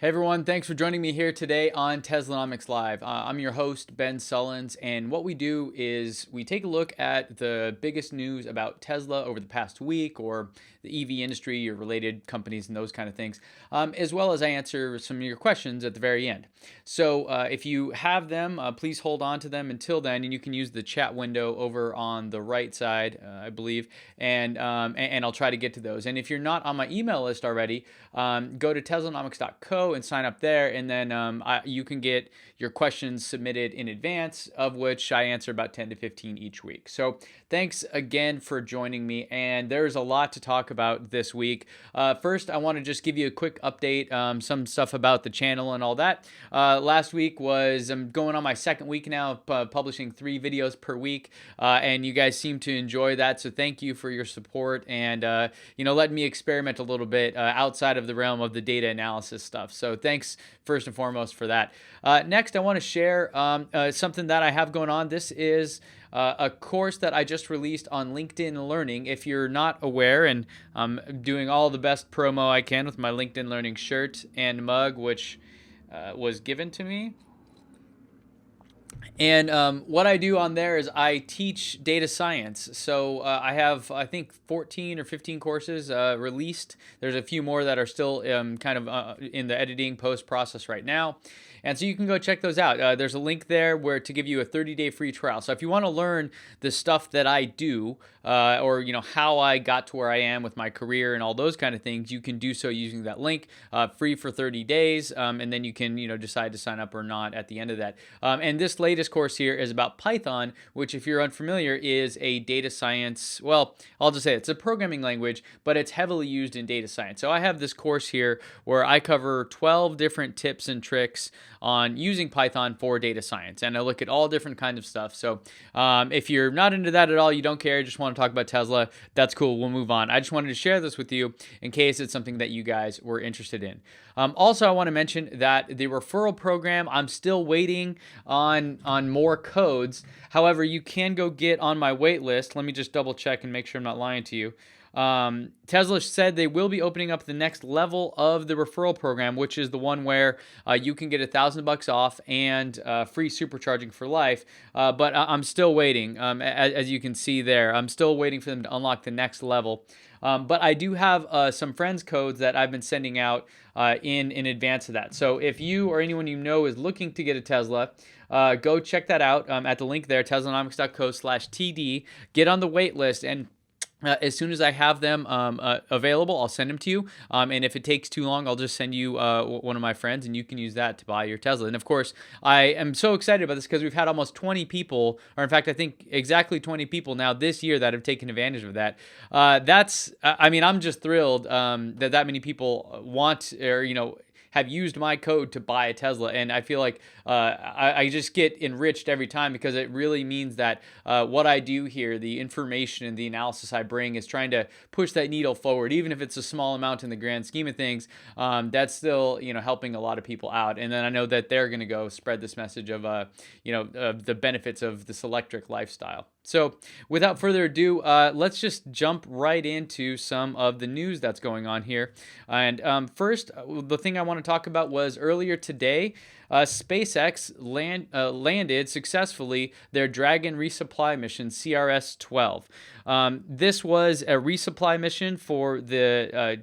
Hey everyone, thanks for joining me here today on Teslanomics Live. I'm your host, Ben Sullins, and what we do is we take a look at the biggest news about Tesla over the past week or the EV industry or related companies and those kind of things, as well as I answer some of your questions at the very end. So if you have them, please hold on to them until then, and you can use the chat window over on the right side, I believe, and I'll try to get to those. And if you're not on my email list already, go to teslanomics.co and sign up there, and then you can get your questions submitted in advance, of which I answer about 10 to 15 each week. So thanks again for joining me, and there's a lot to talk about this week. First, I want to just give you a quick update, some stuff about the channel and all that. Last week I'm going on my second week now, publishing 3 videos per week, and you guys seem to enjoy that, so thank you for your support and letting me experiment a little bit outside of the realm of the data analysis stuff. So thanks first and foremost for that. Next, I want to share something that I have going on. This is a course that I just released on LinkedIn Learning. If you're not aware, and I'm doing all the best promo I can with my LinkedIn Learning shirt and mug, which was given to me. And what I do on there is I teach data science. So I have, I think, 14 or 15 courses released. There's a few more that are still kind of in the editing post process right now. And so you can go check those out. There's a link there to give you a 30-day free trial. So if you want to learn the stuff that I do, or how I got to where I am with my career and all those kind of things, you can do so using that link, free for 30 days, and then you can decide to sign up or not at the end of that. And this latest course here is about Python, which, if you're unfamiliar, is a data science. Well, I'll just say it's a programming language, but it's heavily used in data science. So I have this course here where I cover 12 different tips and tricks on using Python for data science, and I look at all different kinds of stuff. So if you're not into that at all, you don't care, just want to talk about Tesla, that's cool, we'll move on. I just wanted to share this with you in case it's something that you guys were interested in. Also, I want to mention that the referral program, I'm still waiting on more codes. However, you can go get on my wait list. Let me just double check and make sure I'm not lying to you. Tesla said they will be opening up the next level of the referral program, which is the one where you can get $1,000 off and free supercharging for life. But I'm still waiting. As you can see there, I'm still waiting for them to unlock the next level. But I do have some friends codes that I've been sending out in advance of that. So if you or anyone you know is looking to get a Tesla, go check that out at the link there, teslanomics.co/TD. Get on the wait list, and as soon as I have them available, I'll send them to you. And if it takes too long, I'll just send you one of my friends, and you can use that to buy your Tesla. And of course, I am so excited about this because we've had almost 20 people, or in fact, I think exactly 20 people now this year that have taken advantage of that. I'm just thrilled that many people want, or have used my code to buy a Tesla, and I feel like I just get enriched every time, because it really means that what I do here, the information and the analysis I bring, is trying to push that needle forward, even if it's a small amount in the grand scheme of things. That's still helping a lot of people out, and then I know that they're going to go spread this message of the benefits of this electric lifestyle. So without further ado, let's just jump right into some of the news that's going on here. And first, the thing I want to talk about was earlier today, SpaceX landed successfully their Dragon resupply mission, CRS-12. This was a resupply mission for the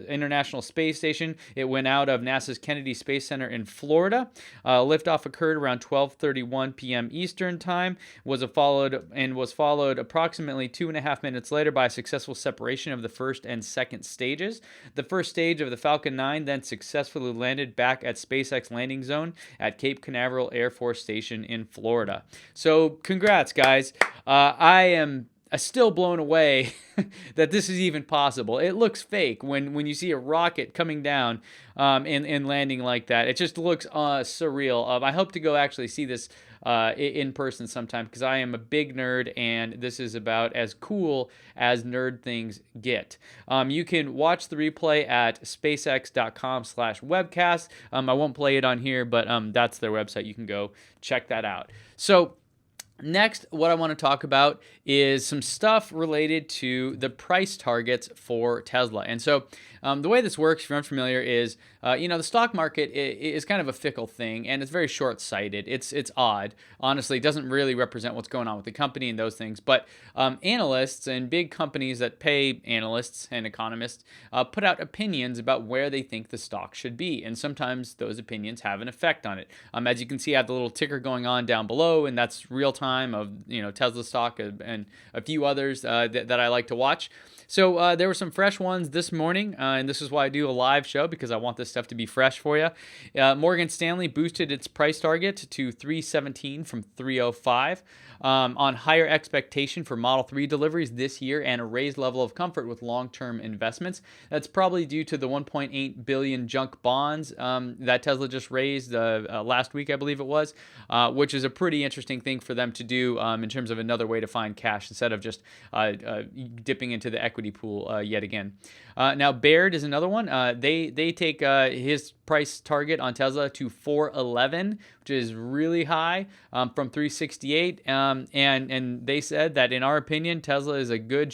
International Space Station. It went out of NASA's Kennedy Space Center in Florida. Liftoff occurred around 12:31 p.m. Eastern Time. Was followed approximately 2.5 minutes later by a successful separation of the first and second stages. The first stage of the Falcon 9 then successfully landed back at SpaceX landing zone at Cape Canaveral Air Force Station in Florida. So congrats, guys. I am still blown away that this is even possible. It looks fake when you see a rocket coming down and landing like that. It just looks surreal. I hope to go actually see this in person sometime, because I am a big nerd, and this is about as cool as nerd things get. You can watch the replay at spacex.com/webcast. I won't play it on here, but that's their website. You can go check that out. So Next, what I want to talk about is some stuff related to the price targets for Tesla. And so, the way this works, if you're unfamiliar, is the stock market is kind of a fickle thing, and it's very short-sighted. It's odd, honestly. It doesn't really represent what's going on with the company and those things. But analysts and big companies that pay analysts and economists put out opinions about where they think the stock should be, and sometimes those opinions have an effect on it. As you can see, I have the little ticker going on down below, and that's real time of Tesla stock and a few others that I like to watch. So there were some fresh ones this morning, and this is why I do a live show, because I want this stuff to be fresh for you. Morgan Stanley boosted its price target to 317 from 305 on higher expectation for Model 3 deliveries this year and a raised level of comfort with long-term investments. That's probably due to the 1.8 billion junk bonds that Tesla just raised last week, I believe it was, which is a pretty interesting thing for them to do in terms of another way to find cash instead of just dipping into the equity pool yet again. Now, Baird is another one. They take his price target on Tesla to 411, which is really high, from 368. And they said that, in our opinion, Tesla isn't a good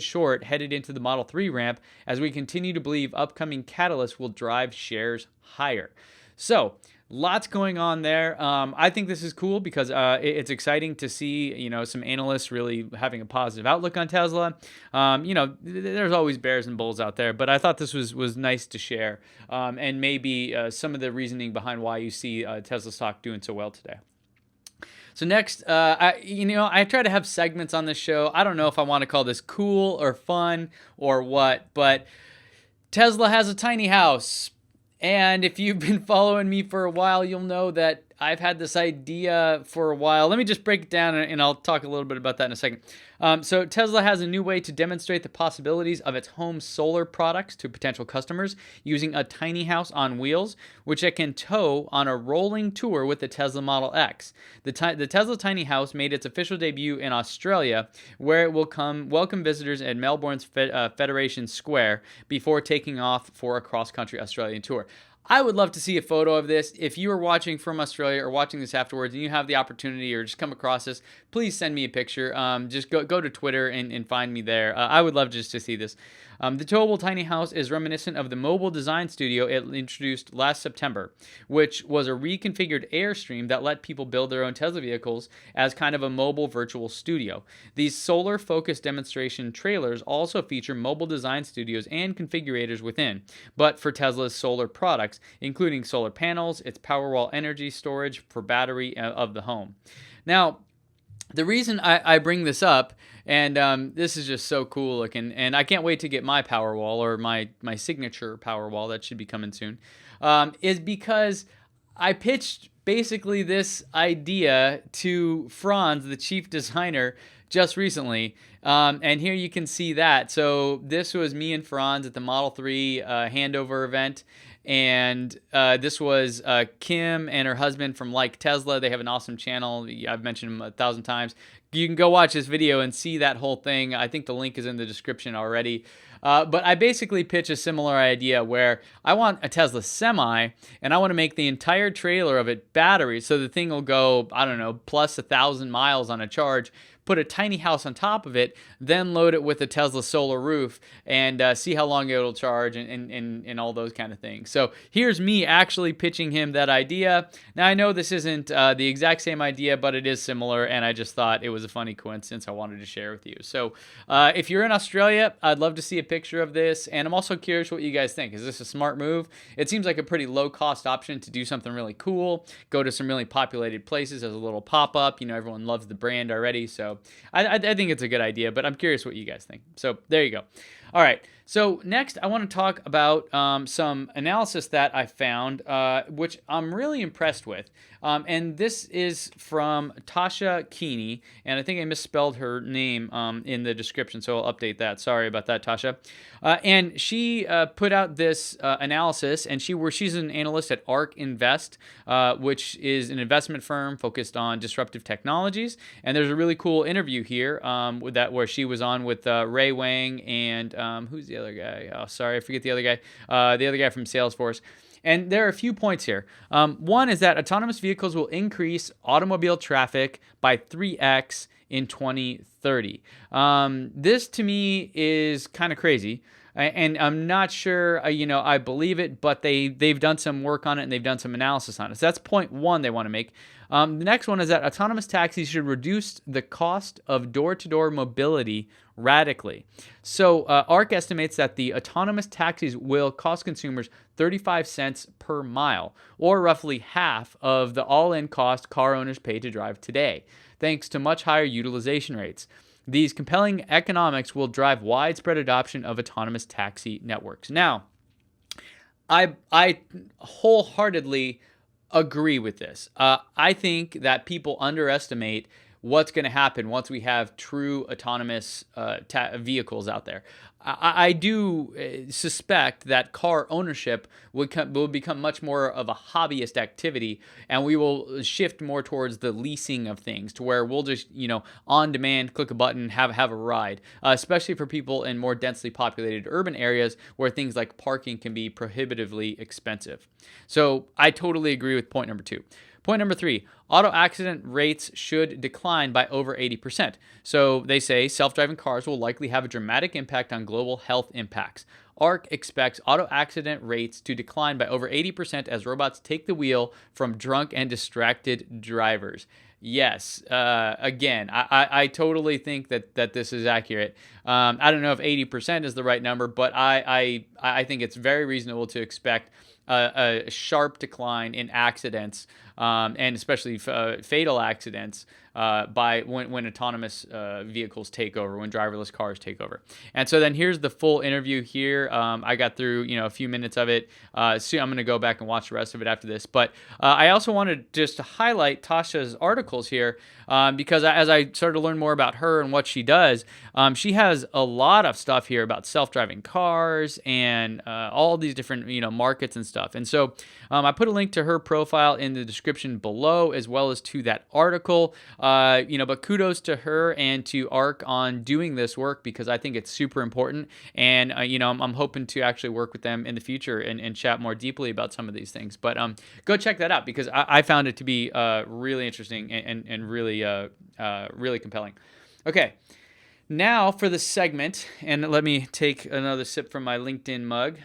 short headed into the Model 3 ramp, as we continue to believe upcoming catalysts will drive shares higher. So, lots going on there. I think this is cool because it's exciting to see, some analysts really having a positive outlook on Tesla. There's always bears and bulls out there, but I thought this was nice to share, and maybe some of the reasoning behind why you see Tesla stock doing so well today. So next, I try to have segments on this show. I don't know if I want to call this cool or fun or what, but Tesla has a tiny house. And if you've been following me for a while, you'll know that I've had this idea for a while. Let me just break it down, and I'll talk a little bit about that in a second. So Tesla has a new way to demonstrate the possibilities of its home solar products to potential customers using a tiny house on wheels, which it can tow on a rolling tour with the Tesla Model X. The Tesla tiny house made its official debut in Australia, where it will welcome visitors at Melbourne's Federation Square before taking off for a cross-country Australian tour. I would love to see a photo of this. If you are watching from Australia or watching this afterwards and you have the opportunity or just come across this, please send me a picture. Just go to Twitter and find me there. I would love just to see this. The towable tiny house is reminiscent of the mobile design studio it introduced last September, which was a reconfigured Airstream that let people build their own Tesla vehicles as kind of a mobile virtual studio. These solar-focused demonstration trailers also feature mobile design studios and configurators within, but for Tesla's solar products, including solar panels, its Powerwall energy storage for battery of the home. Now, the reason I bring this up, and this is just so cool looking, and I can't wait to get my Powerwall, or my signature Powerwall that should be coming soon, is because I pitched basically this idea to Franz, the chief designer, just recently. And here you can see that. So this was me and Franz at the Model 3 handover event. And this was Kim and her husband from Like Tesla. They have an awesome channel. I've mentioned them 1,000 times. You can go watch this video and see that whole thing. I think the link is in the description already. But I basically pitch a similar idea where I want a Tesla Semi, and I want to make the entire trailer of it battery, so the thing will go, I don't know, plus 1,000 miles on a charge. Put a tiny house on top of it, then load it with a Tesla solar roof, and see how long it'll charge, and all those kind of things. So here's me actually pitching him that idea. Now, I know this isn't the exact same idea, but it is similar, and I just thought it was a funny coincidence I wanted to share with you. So if you're in Australia, I'd love to see a picture of this, and I'm also curious what you guys think. Is this a smart move? It seems like a pretty low-cost option to do something really cool, go to some really populated places as a little pop-up. Everyone loves the brand already, so I think it's a good idea, but I'm curious what you guys think. So there you go. All right. So next, I want to talk about some analysis that I found, which I'm really impressed with. And this is from Tasha Keeney, and I think I misspelled her name in the description, so I'll update that. Sorry about that, Tasha. And she put out this analysis, and she's an analyst at ARK Invest, which is an investment firm focused on disruptive technologies. And there's a really cool interview here where she was on with Ray Wang and who's the other guy? Oh, sorry, I forget the other guy. The other guy from Salesforce. And there are a few points here. One is that autonomous vehicles will increase automobile traffic by 3x in 2030. This to me is kind of crazy. And I'm not sure, I believe it, but they've done some work on it and they've done some analysis on it. So that's point one they want to make. The next one is that autonomous taxis should reduce the cost of door-to-door mobility radically. So ARC estimates that the autonomous taxis will cost consumers 35 cents per mile, or roughly half of the all-in cost car owners pay to drive today, thanks to much higher utilization rates. These compelling economics will drive widespread adoption of autonomous taxi networks. Now, I wholeheartedly agree with this. I think that people underestimate what's going to happen once we have true autonomous vehicles out there. I do suspect that car ownership will become much more of a hobbyist activity, and we will shift more towards the leasing of things, to where we'll just, on demand, click a button, have a ride, especially for people in more densely populated urban areas where things like parking can be prohibitively expensive. So I totally agree with point number 2. Point number 3, auto accident rates should decline by over 80%. So they say self-driving cars will likely have a dramatic impact on global health impacts. ARC expects auto accident rates to decline by over 80% as robots take the wheel from drunk and distracted drivers. Yes, again, I totally think that this is accurate. I don't know if 80% is the right number, but I think it's very reasonable to expect a sharp decline in accidents, and especially fatal accidents, by when autonomous vehicles take over, when driverless cars take over. And so then here's the full interview here. I got through a few minutes of it. So I'm going to go back and watch the rest of it after this. But I also wanted just to highlight Tasha's articles here, because as I started to learn more about her and what she does, she has a lot of stuff here about self-driving cars and all these different markets and stuff. And so I put a link to her profile in the description below, as well as to that article. But kudos to her and to ARC on doing this work, because I think it's super important. And, I'm hoping to actually work with them in the future and chat more deeply about some of these things. But go check that out, because I found it to be really interesting and really, really compelling. Okay. Now for the segment, and let me take another sip from my LinkedIn mug.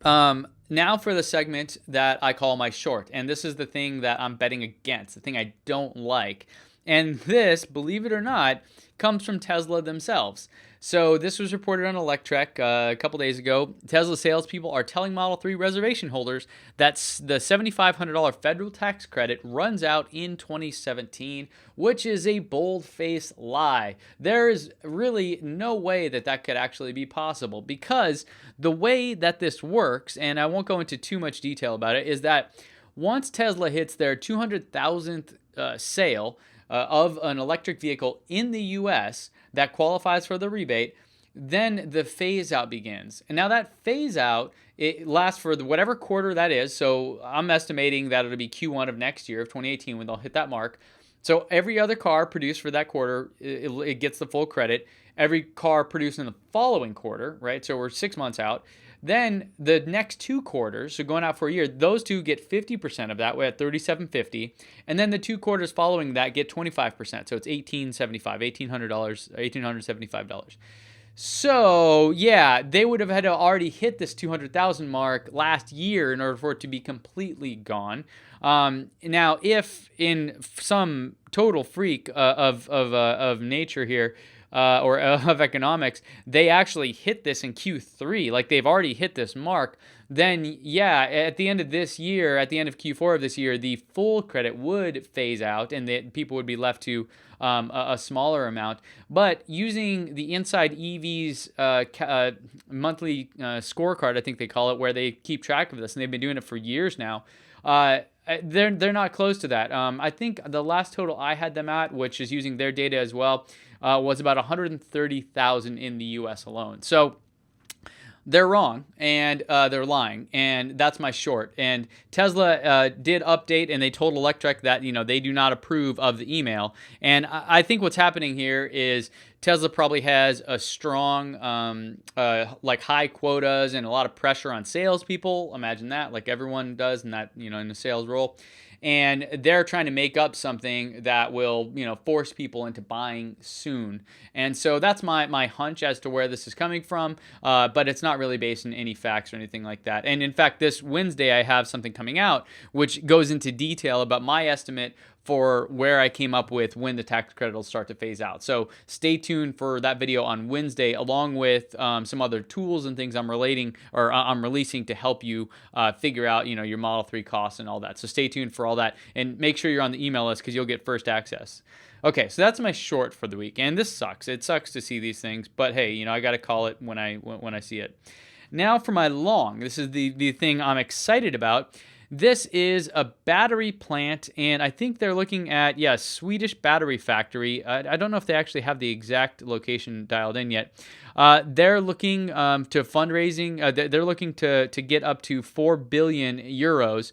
Now for the segment that I call my short, and this is the thing that I'm betting against, the thing I don't like. And this, believe it or not, comes from Tesla themselves. So this was reported on Electrek a couple days ago. Tesla salespeople are telling Model 3 reservation holders that the $7,500 federal tax credit runs out in 2017, which is a bold-faced lie. There is really no way that could actually be possible, because the way that this works, and I won't go into too much detail about it, is that once Tesla hits their 200,000th sale of an electric vehicle in the U.S. that qualifies for the rebate, then the phase out begins. And now that phase out, it lasts for whatever quarter that is. So I'm estimating that it'll be Q1 of next year, of 2018, when they'll hit that mark. So every other car produced for that quarter, it gets the full credit. Every car produced in the following quarter, right? So we're 6 months out. Then the next 2 quarters, so going out for a year, those two get 50% of that, way at $3,750, and then the 2 quarters following that get 25%. So it's $1,875. So yeah, they would have had to already hit this 200,000 mark last year in order for it to be completely gone. Now, if in some total freak of nature here, or of economics, they actually hit this in Q3, like they've already hit this mark, then yeah, at the end of this year, at the end of Q4 of this year, the full credit would phase out and people would be left to a smaller amount. But using the Inside EV's monthly scorecard, I think they call it, where they keep track of this, and they've been doing it for years now, they're not close to that. I think the last total I had them at, which is using their data as well, was about 130,000 in the U.S. alone. So they're wrong, and they're lying, and that's my short. And Tesla did update, and they told Electrek that they do not approve of the email. And I think what's happening here is Tesla probably has a strong, like high quotas and a lot of pressure on salespeople. Imagine that, like everyone does in that in a sales role. And they're trying to make up something that will, force people into buying soon. And so that's my hunch as to where this is coming from, but it's not really based on any facts or anything like that. And in fact, this Wednesday I have something coming out which goes into detail about my estimate for where I came up with when the tax credit will start to phase out. So stay tuned for that video on Wednesday, along with some other tools and things I'm releasing to help you figure out your Model 3 costs and all that. So stay tuned for all that, and make sure you're on the email list because you'll get first access. Okay, so that's my short for the week, and this sucks. It sucks to see these things, but hey, I got to call it when I see it. Now for my long. This is the thing I'm excited about. This is a battery plant, and I think they're looking at, Swedish battery factory. I don't know if they actually have the exact location dialed in yet. They're looking to fundraising. They're looking to get up to 4 billion euros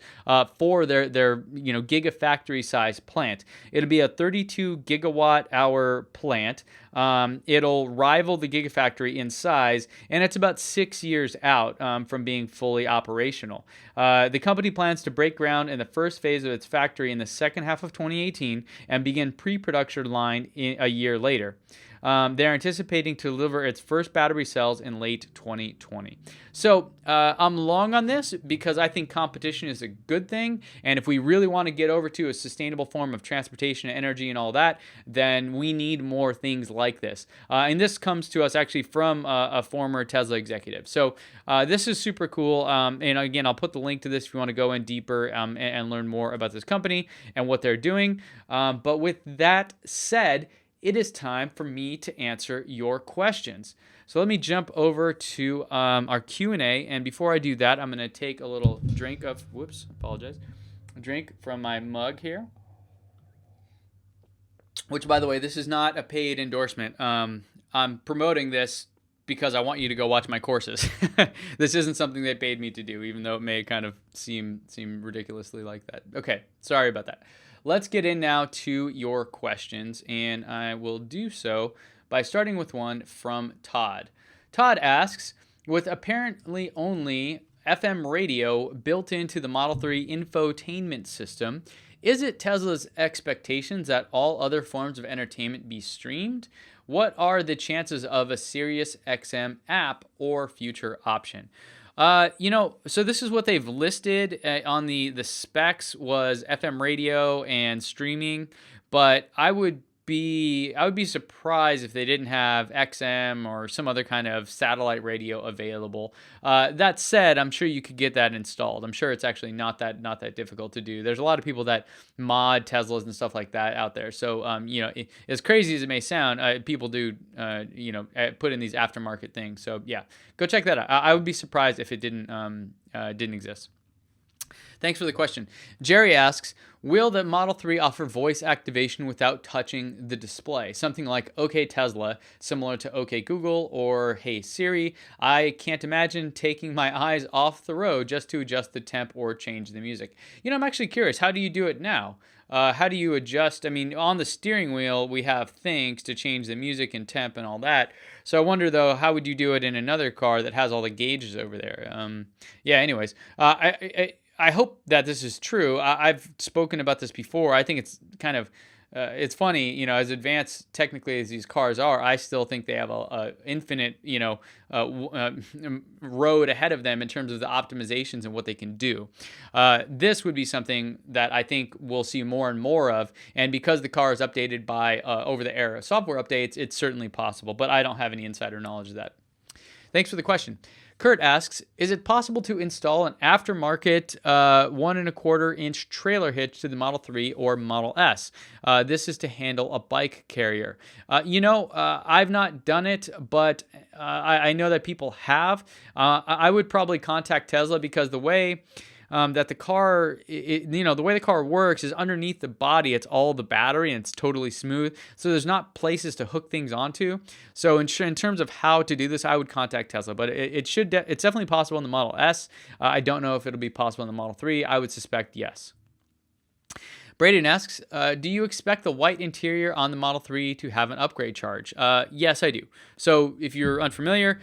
for their gigafactory size plant. It'll be a 32 gigawatt hour plant. It'll rival the Gigafactory in size, and it's about 6 years out from being fully operational. The company plans to break ground in the first phase of its factory in the second half of 2018 and begin pre-production line a year later. They're anticipating to deliver its first battery cells in late 2020. So I'm long on this because I think competition is a good thing. And if we really want to get over to a sustainable form of transportation and energy and all that, then we need more things like this. And this comes to us actually from a former Tesla executive. So this is super cool. And again, I'll put the link to this if you want to go in deeper and learn more about this company and what they're doing. But with that said, it is time for me to answer your questions. So let me jump over to our Q&A. And before I do that, I'm going to take a little drink of, a drink from my mug here. Which, by the way, this is not a paid endorsement. I'm promoting this because I want you to go watch my courses. This isn't something they paid me to do, even though it may kind of seem ridiculously like that. Okay, sorry about that. Let's get in now to your questions, and I will do so by starting with one from Todd. Todd asks, with apparently only FM radio built into the Model 3 infotainment system, is it Tesla's expectations that all other forms of entertainment be streamed? What are the chances of a Sirius XM app or future option? So this is what they've listed on the specs was FM radio and streaming, but I would be surprised if they didn't have XM or some other kind of satellite radio available. That said, I'm sure you could get that installed. I'm sure it's actually not that difficult to do. There's a lot of people that mod Teslas and stuff like that out there. So as crazy as it may sound, people do put in these aftermarket things. So yeah, go check that out. I would be surprised if it didn't exist. Thanks for the question. Jerry asks, will the Model 3 offer voice activation without touching the display? Something like OK Tesla, similar to OK Google or Hey Siri. I can't imagine taking my eyes off the road just to adjust the temp or change the music. I'm actually curious, how do you do it now? How do you adjust? I mean, on the steering wheel, we have things to change the music and temp and all that. So I wonder, though, how would you do it in another car that has all the gauges over there? Anyways, I hope that this is true. I've spoken about this before. I think it's kind of, it's funny, as advanced technically as these cars are, I still think they have a infinite, road ahead of them in terms of the optimizations and what they can do. This would be something that I think we'll see more and more of. And because the car is updated by over-the-air software updates, it's certainly possible. But I don't have any insider knowledge of that. Thanks for the question. Kurt asks, is it possible to install an aftermarket 1.25-inch trailer hitch to the Model 3 or Model S? This is to handle a bike carrier. I've not done it, but I know that people have. I would probably contact Tesla because the way that the car, the way the car works is underneath the body, it's all the battery and it's totally smooth. So there's not places to hook things onto. So in terms of how to do this, I would contact Tesla, but it's definitely possible in the Model S. I don't know if it'll be possible in the Model 3. I would suspect yes. Braden asks, do you expect the white interior on the Model 3 to have an upgrade charge? Yes, I do. So if you're unfamiliar,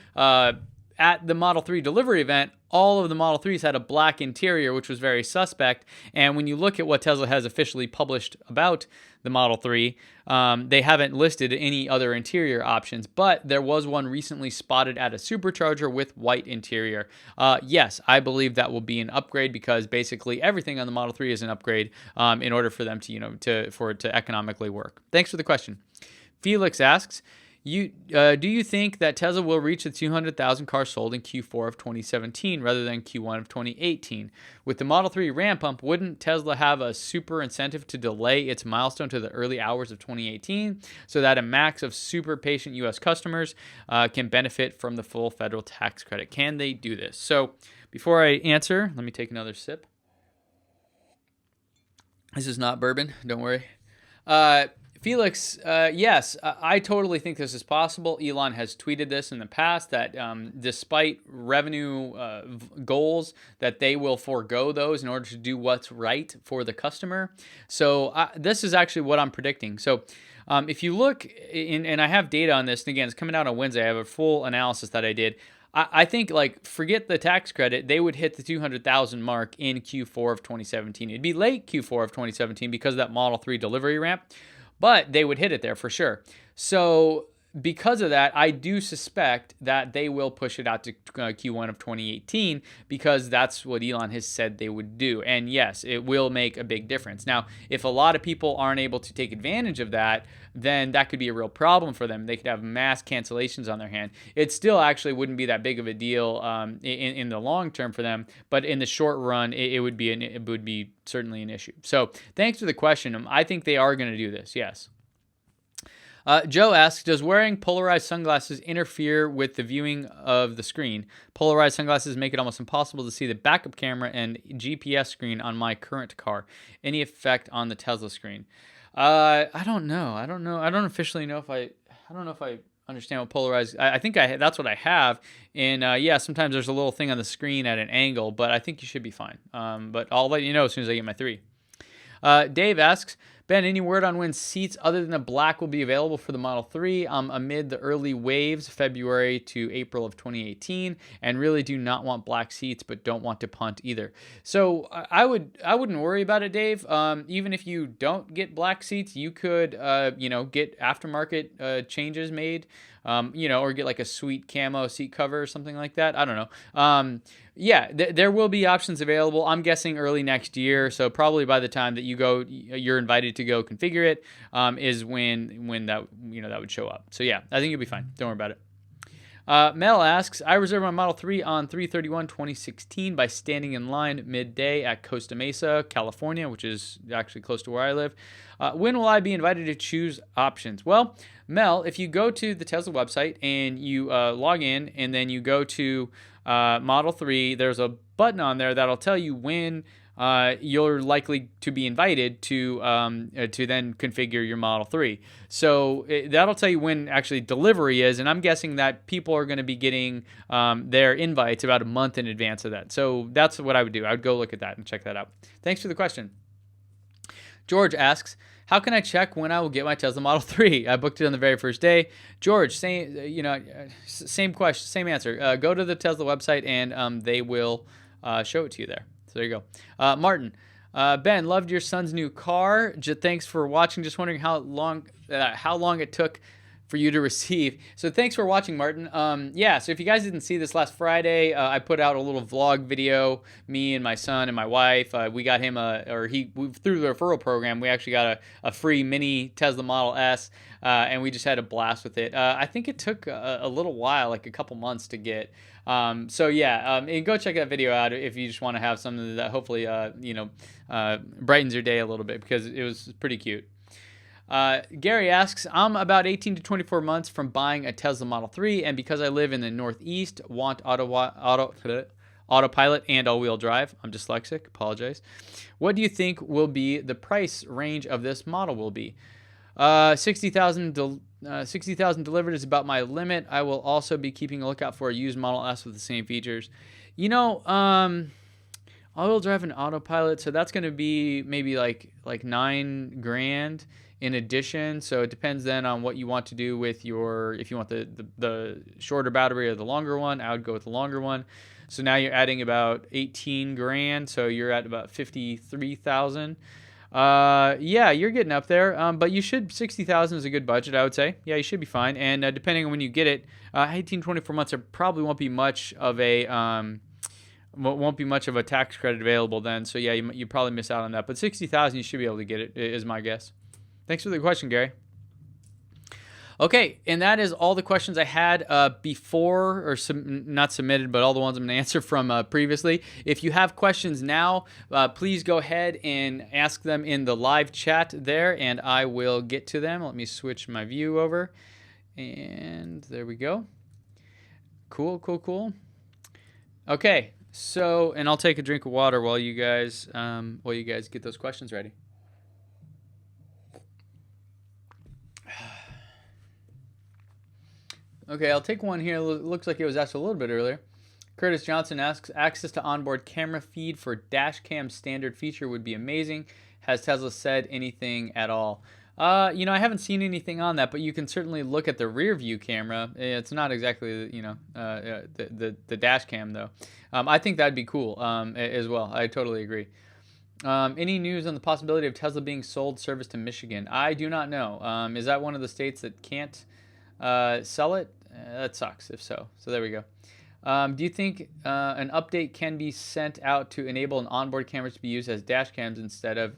at the Model 3 delivery event, all of the Model 3s had a black interior, which was very suspect. And when you look at what Tesla has officially published about the Model 3, they haven't listed any other interior options, but there was one recently spotted at a supercharger with white interior. Yes, I believe that will be an upgrade because basically everything on the Model 3 is an upgrade in order for them for it to economically work. Thanks for the question. Felix asks, do you think that Tesla will reach the 200,000 cars sold in Q4 of 2017 rather than Q1 of 2018? With the Model 3 ramp up, wouldn't Tesla have a super incentive to delay its milestone to the early hours of 2018 so that a max of super patient U.S. customers can benefit from the full federal tax credit? Can they do this? So before I answer, let me take another sip. This is not bourbon, don't worry. Felix, yes, I totally think this is possible. Elon has tweeted this in the past that despite revenue goals, that they will forego those in order to do what's right for the customer. So this is actually what I'm predicting. So if you look, and I have data on this, and again, it's coming out on Wednesday. I have a full analysis that I did. I think, forget the tax credit, they would hit the 200,000 mark in Q4 of 2017. It'd be late Q4 of 2017 because of that Model 3 delivery ramp, but they would hit it there for sure. So because of that, I do suspect that they will push it out to Q1 of 2018 because that's what Elon has said they would do. And yes, it will make a big difference. Now, if a lot of people aren't able to take advantage of that, then that could be a real problem for them. They could have mass cancellations on their hand. It still actually wouldn't be that big of a deal in the long term for them, but in the short run, it would be certainly an issue. So thanks for the question. I think they are going to do this, yes. Joe asks, does wearing polarized sunglasses interfere with the viewing of the screen? Polarized sunglasses make it almost impossible to see the backup camera and GPS screen on my current car. Any effect on the Tesla screen? I don't know. I don't officially know if I understand what polarized. I think that's what I have. And yeah, sometimes there's a little thing on the screen at an angle, but I think you should be fine. But I'll let you know as soon as I get my 3. Dave asks, Ben, any word on when seats other than the black will be available for the Model 3 amid the early waves, February to April of 2018, and really do not want black seats, but don't want to punt either. So I wouldn't worry about it, Dave. Even if you don't get black seats, you could get aftermarket changes made, or get like a sweet camo seat cover or something like that. I don't know. Yeah, there will be options available. I'm guessing early next year. So probably by the time that you're invited to go configure it, is when that would show up. So yeah, I think you'll be fine. Don't worry about it. Mel asks, I reserved my Model 3 on 3/31/2016 by standing in line midday at Costa Mesa, California, which is actually close to where I live. When will I be invited to choose options? Well, Mel, if you go to the Tesla website and you log in and then you go to Model 3, there's a button on there that'll tell you when you're likely to be invited to then configure your Model 3. So that'll tell you when actually delivery is, and I'm guessing that people are going to be getting their invites about a month in advance of that. So that's what I would do. I would go look at that and check that out. Thanks for the question. George asks, how can I check when I will get my Tesla Model 3? I booked it on the very first day. George, same question, same answer. Go to the Tesla website and they will show it to you there. So there you go. Martin, Ben, loved your son's new car. Thanks for watching. Just wondering how long it took for you to receive. So thanks for watching, Martin. Yeah, so if you guys didn't see this last Friday, I put out a little vlog video, me and my son and my wife. We got him through the referral program, we actually got a free mini Tesla Model S, and we just had a blast with it. I think it took a little while, like a couple months to get. So yeah, and go check that video out if you just want to have something that hopefully, brightens your day a little bit, because it was pretty cute. Gary asks, I'm about 18 to 24 months from buying a Tesla Model 3, and because I live in the Northeast, want autopilot and all-wheel drive. I'm dyslexic, apologize. What do you think will be the price range of this model will be? 60,000 delivered is about my limit. I will also be keeping a lookout for a used Model S with the same features. You know, all-wheel drive and autopilot, so that's going to be maybe like $9,000 in addition. So it depends then on what you want to do with your, if you want the shorter battery or the longer one. I would go with the longer one. So now you're adding about $18,000, so you're at about 53,000. Yeah, you're getting up there. But you should, 60,000 is a good budget, I would say. Yeah, you should be fine. And depending on when you get it, 18, 24 months, there probably won't be much of a tax credit available then. So yeah, you probably miss out on that. But 60,000, you should be able to get it, is my guess. Thanks for the question, Gary. Okay, and that is all the questions I had before, or not submitted, but all the ones I'm going to answer from previously. If you have questions now, please go ahead and ask them in the live chat there, and I will get to them. Let me switch my view over, and there we go. Cool, cool, cool. Okay, so, and I'll take a drink of water while you guys get those questions ready. Okay, I'll take one here. Looks like it was asked a little bit earlier. Curtis Johnson asks, access to onboard camera feed for dash cam standard feature would be amazing. Has Tesla said anything at all? I haven't seen anything on that, but you can certainly look at the rear view camera. It's not exactly, the dash cam though. I think that'd be cool as well. I totally agree. Any news on the possibility of Tesla being sold service to Michigan? I do not know. Is that one of the states that can't sell it? That sucks if so. So there we go. Do you think an update can be sent out to enable an onboard cameras to be used as dash cams instead of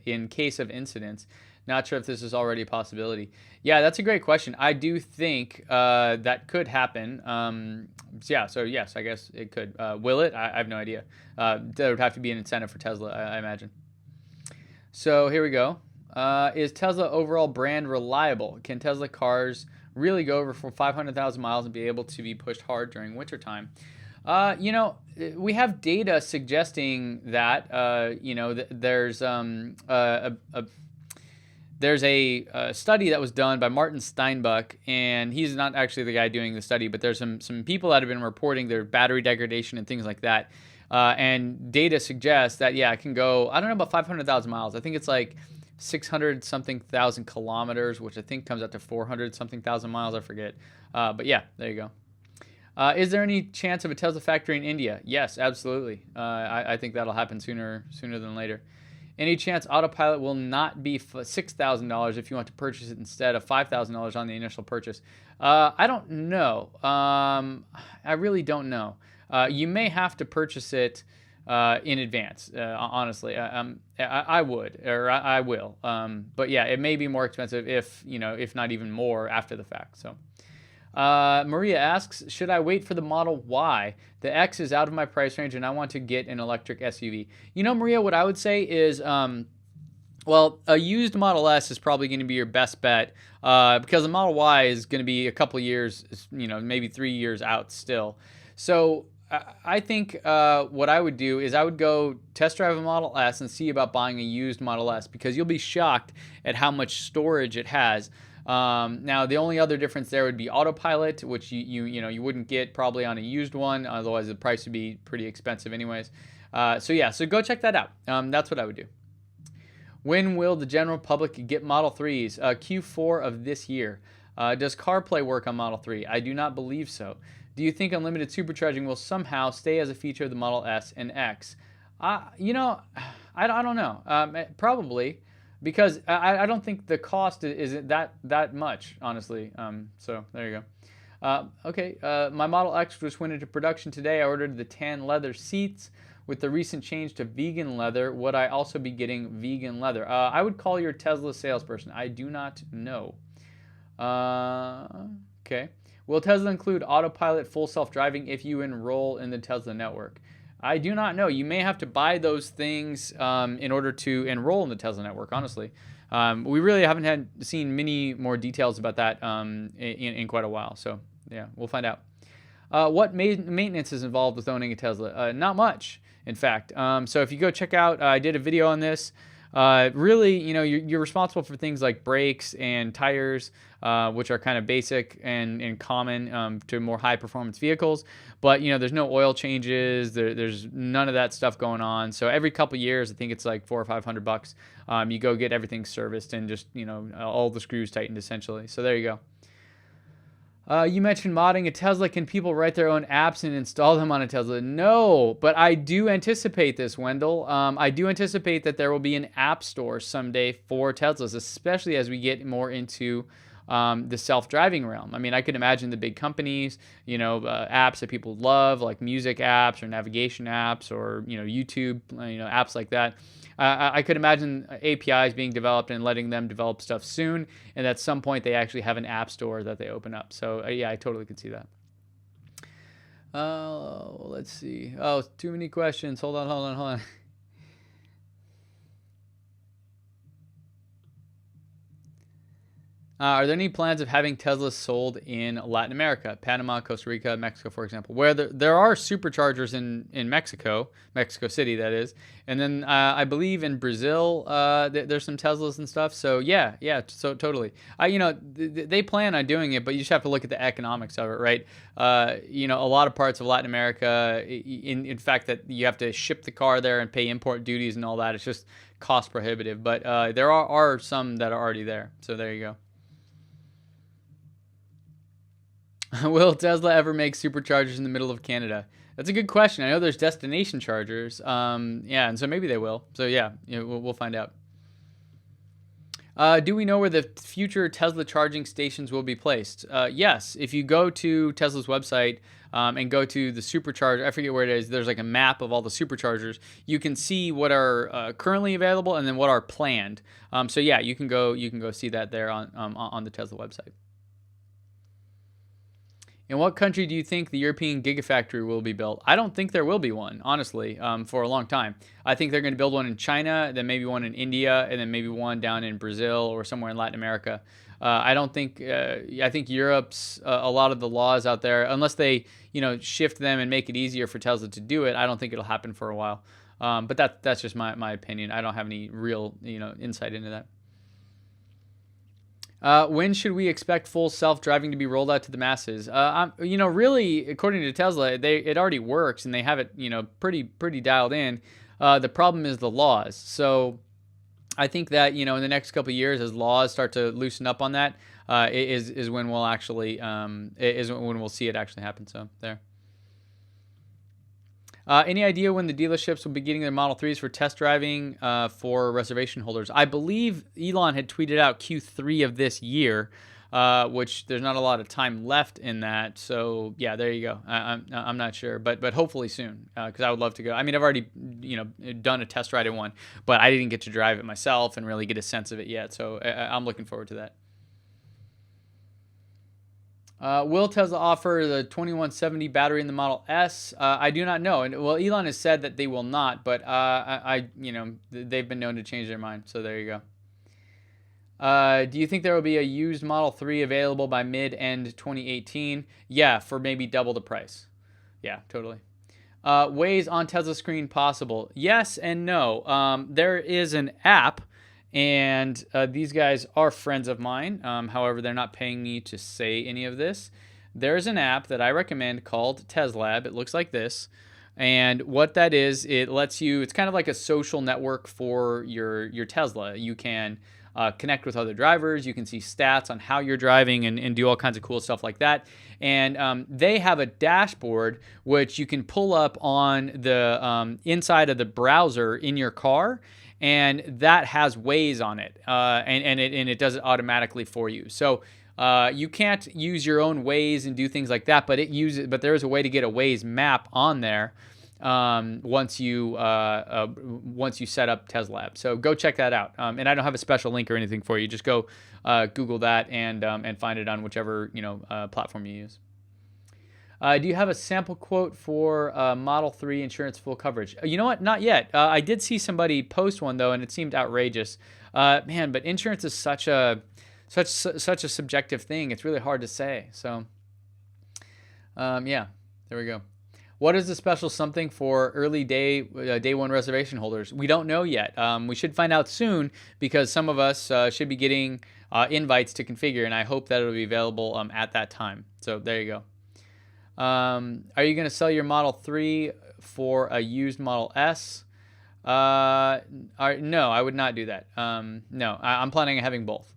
in case of incidents? Not sure if this is already a possibility. Yeah, that's a great question. I do think that could happen. So yes, I guess it could. Will it? I have no idea. There would have to be an incentive for Tesla, I imagine. So here we go. Is Tesla overall brand reliable? Can Tesla cars really go over for 500,000 miles and be able to be pushed hard during wintertime? We have data suggesting that, there's a study that was done by Martin Steinbuch, and he's not actually the guy doing the study, but there's some people that have been reporting their battery degradation and things like that. And data suggests that, yeah, it can go, I don't know about 500,000 miles. I think it's like 600 something thousand kilometers, which I think comes out to 400 something thousand miles. I forget. But yeah, there you go. Is there any chance of a Tesla factory in India? Yes, absolutely. I think that'll happen sooner than later. Any chance Autopilot will not be $6,000 if you want to purchase it instead of $5,000 on the initial purchase? I don't know. I really don't know. You may have to purchase it in advance, honestly. I would, or I will. But yeah, it may be more expensive if not even more after the fact. So Maria asks, should I wait for the Model Y? The X is out of my price range and I want to get an electric SUV. Maria, what I would say is, a used Model S is probably going to be your best bet because the Model Y is going to be a couple years, maybe 3 years out still. So I think what I would do is I would go test drive a Model S and see about buying a used Model S, because you'll be shocked at how much storage it has. Now, the only other difference there would be autopilot, which you wouldn't get probably on a used one. Otherwise, the price would be pretty expensive anyways. So go check that out. That's what I would do. When will the general public get Model 3s? Q4 of this year. Does CarPlay work on Model 3? I do not believe so. Do you think unlimited supercharging will somehow stay as a feature of the Model S and X? I don't know. Probably. Because I don't think the cost is that much, honestly. So there you go. Okay, my Model X just went into production today. I ordered the tan leather seats. With the recent change to vegan leather, would I also be getting vegan leather? I would call your Tesla salesperson. I do not know. Okay. Will Tesla include autopilot full self-driving if you enroll in the Tesla network? I do not know. You may have to buy those things in order to enroll in the Tesla network, honestly. We really haven't seen many more details about that in quite a while. So, yeah, we'll find out. What maintenance is involved with owning a Tesla? Not much, in fact. So if you go check out, I did a video on this. Really, you're responsible for things like brakes and tires, which are kind of basic and common to more high performance vehicles. But there's no oil changes. There's none of that stuff going on. So every couple years, I think it's like $400 or $500. You go get everything serviced and just all the screws tightened essentially. So there you go. You mentioned modding a Tesla. Can people write their own apps and install them on a Tesla? No, but I do anticipate this, Wendell. I do anticipate that there will be an app store someday for Teslas, especially as we get more into the self-driving realm. I mean, I could imagine the big companies, apps that people love, like music apps or navigation apps or, YouTube, apps like that. I could imagine APIs being developed and letting them develop stuff soon, and at some point they actually have an app store that they open up. So yeah, I totally could see that. Let's see. Oh, too many questions. Hold on. Are there any plans of having Teslas sold in Latin America, Panama, Costa Rica, Mexico, for example, where there are superchargers in Mexico City, that is, and then I believe in Brazil there's some Teslas and stuff. So yeah, so totally. They plan on doing it, but you just have to look at the economics of it, right? A lot of parts of Latin America, in fact, that you have to ship the car there and pay import duties and all that. It's just cost prohibitive, but there are some that are already there. So there you go. Will Tesla ever make superchargers in the middle of Canada? That's a good question. I know there's destination chargers. Yeah, and so maybe they will. So yeah, we'll find out. Do we know where the future Tesla charging stations will be placed? Yes. If you go to Tesla's website and go to the supercharger, I forget where it is. There's like a map of all the superchargers. You can see what are currently available and then what are planned. So yeah, you can go see that there on the Tesla website. In what country do you think the European Gigafactory will be built? I don't think there will be one, honestly, for a long time. I think they're going to build one in China, then maybe one in India, and then maybe one down in Brazil or somewhere in Latin America. I think Europe's a lot of the laws out there, unless they shift them and make it easier for Tesla to do it, I don't think it'll happen for a while. But that's just my opinion. I don't have any real insight into that. When should we expect full self-driving to be rolled out to the masses? Really, according to Tesla, it already works and they have it, pretty dialed in. The problem is the laws. So I think that, in the next couple of years, as laws start to loosen up on that, is when we'll actually, is when we'll see it actually happen. So there. Any idea when the dealerships will be getting their Model 3s for test driving for reservation holders? I believe Elon had tweeted out Q3 of this year, which there's not a lot of time left in that. So yeah, there you go. I'm not sure, but hopefully soon, because I would love to go. I mean, I've already done a test ride in one, but I didn't get to drive it myself and really get a sense of it yet. So I'm looking forward to that. Will Tesla offer the 2170 battery in the Model S? I do not know. And well, Elon has said that they will not, but they've been known to change their mind. So there you go. Do you think there will be a used Model 3 available by mid-end 2018? Yeah, for maybe double the price. Yeah, totally. Ways on Tesla screen possible? Yes and no. There is an app. And these guys are friends of mine. However, they're not paying me to say any of this. There's an app that I recommend called TeslaLab. It looks like this. And what that is, it lets you, it's kind of like a social network for your Tesla. You can connect with other drivers. You can see stats on how you're driving and do all kinds of cool stuff like that. And they have a dashboard which you can pull up on the inside of the browser in your car. And that has Waze on it, and it does it automatically for you. So you can't use your own Waze and do things like that, but there is a way to get a Waze map on there once you set up TeslaLab. So go check that out. And I don't have a special link or anything for you. Just go Google that and find it on whichever platform you use. Do you have a sample quote for Model 3 insurance full coverage? You know what? Not yet. I did see somebody post one though, and it seemed outrageous. Man, but insurance is such a subjective thing. It's really hard to say. So, yeah. There we go. What is the special something for early day one reservation holders? We don't know yet. We should find out soon because some of us should be getting invites to configure, and I hope that it'll be available at that time. So there you go. Are you going to sell your Model 3 for a used Model S? No, I would not do that. No, I'm planning on having both.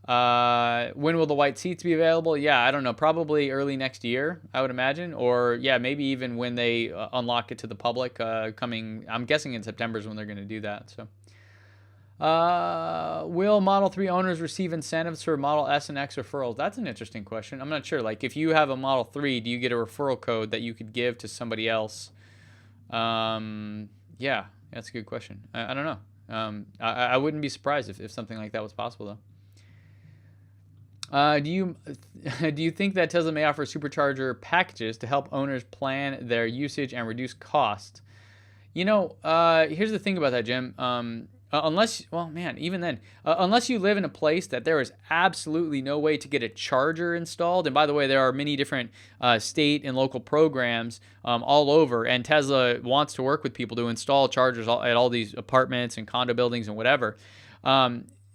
When will the white seats be available? Yeah, I don't know. Probably early next year, I would imagine. Or, yeah, maybe even when they unlock it to the public coming, I'm guessing in September is when they're going to do that. So, will Model 3 owners receive incentives for Model S and X referrals? That's an interesting question. I'm not sure. Like, if you have a Model 3, do you get a referral code that you could give to somebody else? Yeah, that's a good question. I don't know. I wouldn't be surprised if something like that was possible, though. Do you think that Tesla may offer supercharger packages to help owners plan their usage and reduce cost? Here's the thing about that, Jim. Unless, well, man, even then, unless you live in a place that there is absolutely no way to get a charger installed, and by the way, there are many different state and local programs all over, and Tesla wants to work with people to install chargers at all these apartments and condo buildings and whatever.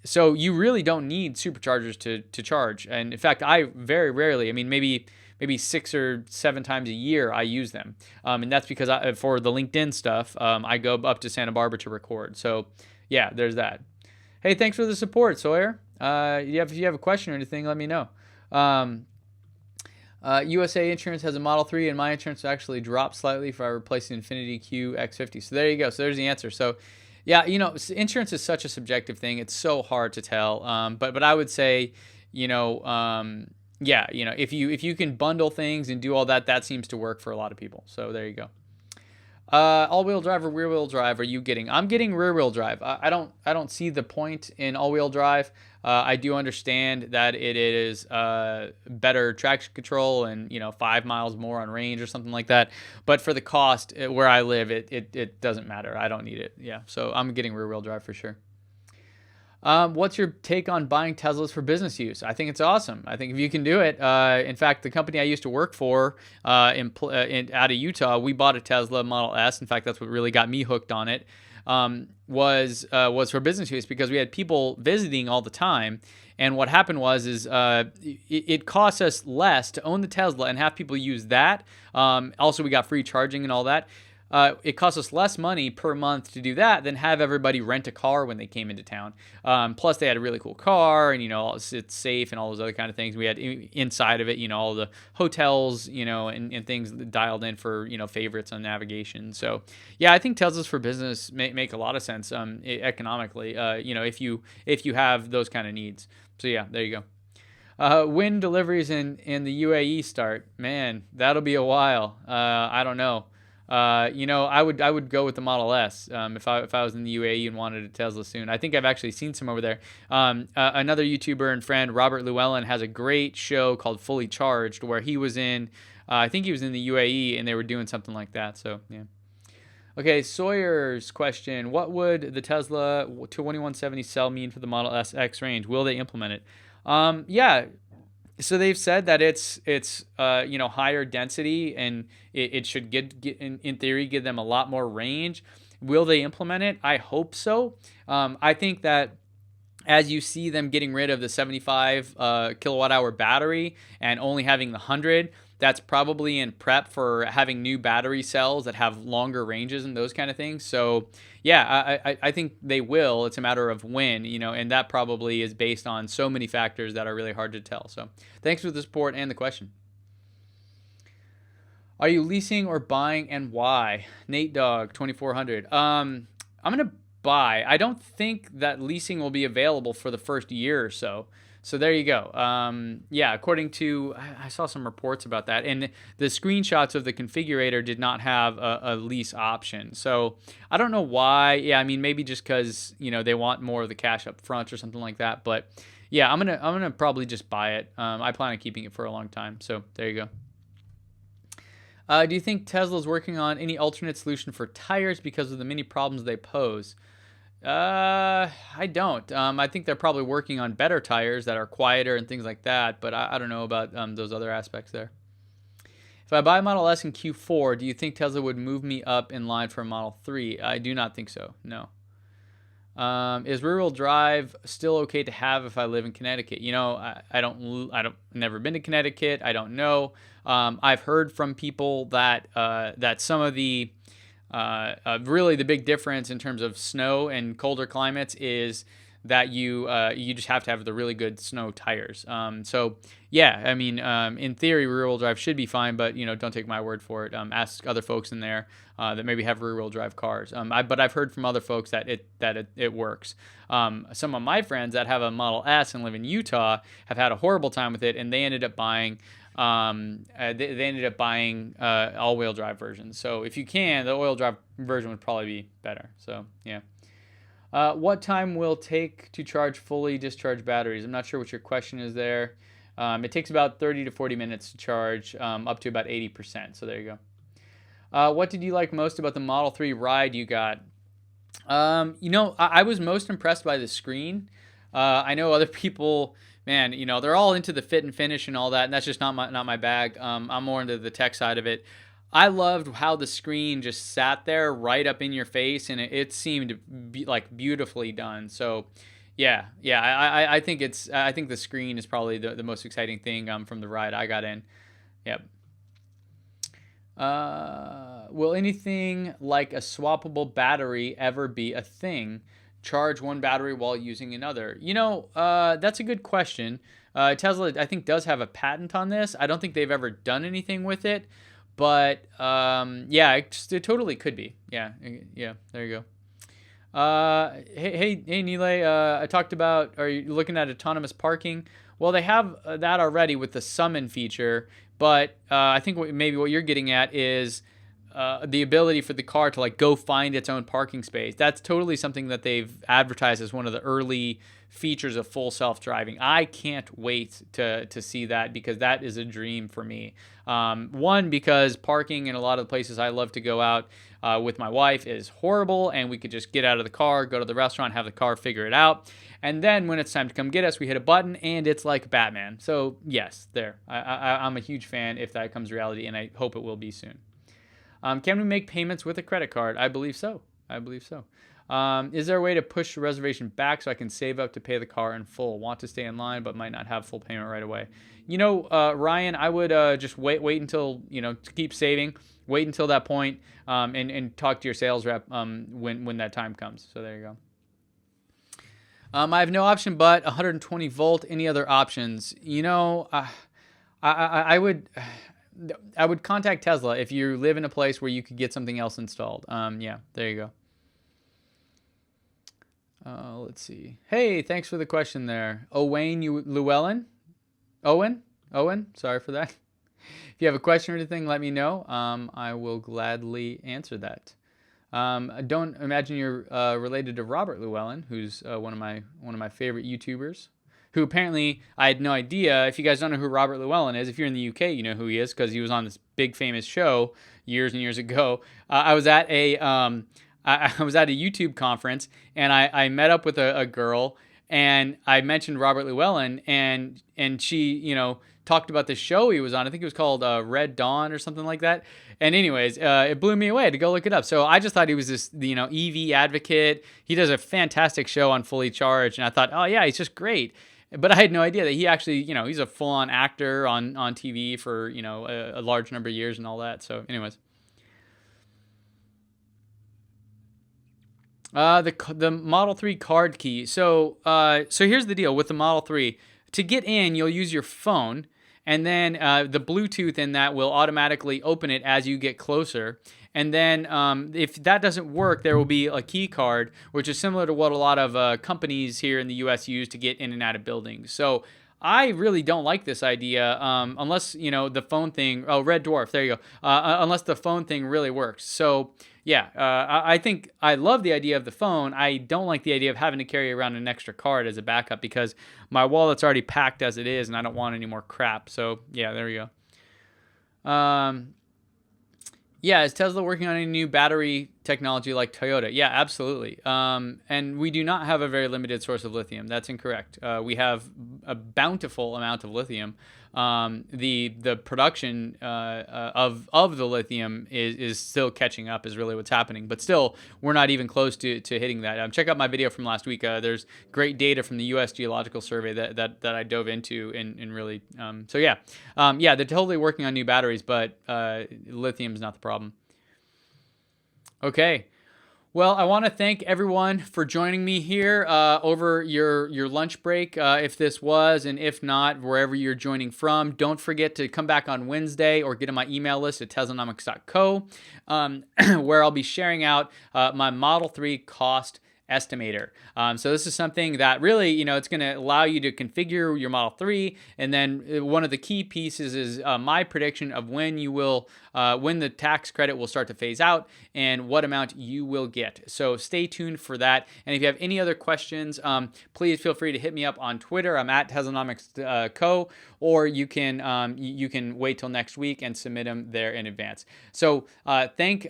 So you really don't need superchargers to charge. And in fact, I very rarely, I mean, maybe 6 or 7 times a year I use them. And that's because for the LinkedIn stuff, I go up to Santa Barbara to record. So yeah, there's that. Hey, thanks for the support, Sawyer. If you have a question or anything, let me know. USA Insurance has a Model 3, and my insurance actually dropped slightly if I replaced the Infiniti QX50. So there you go. So there's the answer. So yeah, insurance is such a subjective thing. It's so hard to tell. But I would say, if you can bundle things and do all that, that seems to work for a lot of people. So there you go. All-wheel drive or rear-wheel drive are you getting? I'm getting rear-wheel drive. I don't see the point in all-wheel drive. I do understand that it is better traction control and 5 miles more on range or something like that. But for the cost where I live, it doesn't matter. I don't need it. Yeah, so I'm getting rear-wheel drive for sure. What's your take on buying Teslas for business use? I think it's awesome. I think if you can do it, in fact, the company I used to work for out of Utah, we bought a Tesla Model S. In fact, that's what really got me hooked on it. Was for business use because we had people visiting all the time. And what happened was it cost us less to own the Tesla and have people use that. Also, we got free charging and all that. It cost us less money per month to do that than have everybody rent a car when they came into town. Plus, they had a really cool car, and it's safe and all those other kind of things. We had inside of it, all the hotels, and things dialed in for favorites on navigation. So, yeah, I think Teslas for business make a lot of sense economically. If you have those kind of needs. So yeah, there you go. When deliveries in the UAE start, man, that'll be a while. I don't know. I would go with the Model S if I was in the UAE and wanted a Tesla soon. I think I've actually seen some over there. Another YouTuber and friend, Robert Llewellyn, has a great show called Fully Charged where he was in, I think he was in the UAE and they were doing something like that. So yeah. Okay, Sawyer's question: what would the Tesla 2170 cell mean for the Model S X range? Will they implement it? Yeah. So they've said that it's higher density and it should get in theory give them a lot more range. Will they implement it? I hope so. I think that as you see them getting rid of the 75 kilowatt hour battery and only having the 100, that's probably in prep for having new battery cells that have longer ranges and those kind of things. So yeah, I think they will. It's a matter of when, and that probably is based on so many factors that are really hard to tell. So thanks for the support and the question. Are you leasing or buying and why? Nate Dog 2400. I'm going to buy. I don't think that leasing will be available for the first year or so. So there you go. According to, I saw some reports about that, and the screenshots of the configurator did not have a lease option. So I don't know why. Yeah, I mean maybe just because they want more of the cash up front or something like that. But yeah, I'm gonna probably just buy it. I plan on keeping it for a long time. So there you go. Do you think Tesla is working on any alternate solution for tires because of the many problems they pose? I don't. I think they're probably working on better tires that are quieter and things like that, but I don't know about those other aspects there. If I buy Model S in Q4, do you think Tesla would move me up in line for a Model 3? I do not think so. No. Is rear-wheel drive still okay to have if I live in Connecticut? I don't never been to Connecticut. I don't know. I've heard from people that that some of the really the big difference in terms of snow and colder climates is that you just have to have the really good snow tires. So yeah, I mean, in theory, rear-wheel drive should be fine, but don't take my word for it. Ask other folks in there that maybe have rear-wheel drive cars. But I've heard from other folks that it works. Some of my friends that have a Model S and live in Utah have had a horrible time with it, and they ended up buying all-wheel drive versions. So if you can, the all-wheel drive version would probably be better. So yeah. What time will take to charge fully discharged batteries? I'm not sure what your question is there. It takes about 30 to 40 minutes to charge, up to about 80%. So there you go. What did you like most about the Model 3 ride you got? I was most impressed by the screen. I know other people, man, they're all into the fit and finish and all that, and that's just not my bag. I'm more into the tech side of it. I loved how the screen just sat there right up in your face, and it seemed to be like beautifully done. So, yeah, I think I think the screen is probably the most exciting thing from the ride I got in. Yep. Will anything like a swappable battery ever be a thing? Charge one battery while using another. That's a good question. Tesla, I think, does have a patent on this. I don't think they've ever done anything with it. But yeah, it totally could be. Yeah, there you go. Hey, Nile, I talked about, are you looking at autonomous parking? Well, they have that already with the summon feature, but I think maybe what you're getting at is the ability for the car to like go find its own parking space. That's totally something that they've advertised as one of the early features of full self-driving. I can't wait to see that, because that is a dream for me. One, because parking in a lot of the places I love to go out with my wife is horrible, and we could just get out of the car, go to the restaurant, have the car figure it out, and then when it's time to come get us, we hit a button and it's like Batman. So yes, there. I'm a huge fan if that comes reality, and I hope it will be soon. Can we make payments with a credit card? I believe so. Is there a way to push the reservation back so I can save up to pay the car in full? Want to stay in line, but might not have full payment right away. Ryan, I would just wait until, to keep saving. Wait until that point, and talk to your sales rep when that time comes. So there you go. I have no option but 120 volt. Any other options? I would contact Tesla if you live in a place where you could get something else installed. Yeah, there you go. Let's see. Hey, thanks for the question there. Owen Llewellyn? Owen, sorry for that. If you have a question or anything, let me know. I will gladly answer that. I don't imagine you're related to Robert Llewellyn, who's one of my favorite YouTubers, who apparently, I had no idea. If you guys don't know who Robert Llewellyn is, if you're in the UK, you know who he is, because he was on this big famous show years and years ago. I was at a YouTube conference, and I met up with a girl, and I mentioned Robert Llewellyn, and she, talked about the show he was on. I think it was called Red Dawn or something like that. And anyways, it blew me away to go look it up. So I just thought he was this, EV advocate. He does a fantastic show on Fully Charged, and I thought, oh yeah, he's just great. But I had no idea that he actually, he's a full-on actor on TV for, a large number of years and all that. So anyways. The Model 3 card key. So here's the deal with the Model 3. To get in, you'll use your phone, and then the Bluetooth in that will automatically open it as you get closer. And then if that doesn't work, there will be a key card, which is similar to what a lot of companies here in the U.S. use to get in and out of buildings. So I really don't like this idea unless, the phone thing, Red Dwarf, there you go, unless the phone thing really works. So yeah, I think I love the idea of the phone. I don't like the idea of having to carry around an extra card as a backup, because my wallet's already packed as it is, and I don't want any more crap. So yeah, there we go. Yeah, is Tesla working on any new battery technology like Toyota. Yeah, absolutely. And we do not have a very limited source of lithium. That's incorrect. We have a bountiful amount of lithium. The production of the lithium is still catching up, is really what's happening. But still, we're not even close to hitting that. Check out my video from last week. There's great data from the U.S. Geological Survey that I dove into and really. So yeah, they're totally working on new batteries, but lithium is not the problem. Okay. Well, I want to thank everyone for joining me here over your lunch break, if this was, and if not, wherever you're joining from. Don't forget to come back on Wednesday or get on my email list at teslanomics.co, where I'll be sharing out my Model 3 cost estimator. So this is something that really, it's going to allow you to configure your Model 3. And then one of the key pieces is my prediction of when the tax credit will start to phase out and what amount you will get. So stay tuned for that. And if you have any other questions, please feel free to hit me up on Twitter. I'm at TeslaNomicsCo, or you can wait till next week and submit them there in advance. So thank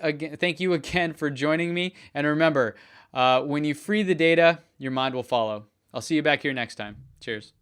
you again for joining me. And remember, when you free the data, your mind will follow. I'll see you back here next time. Cheers.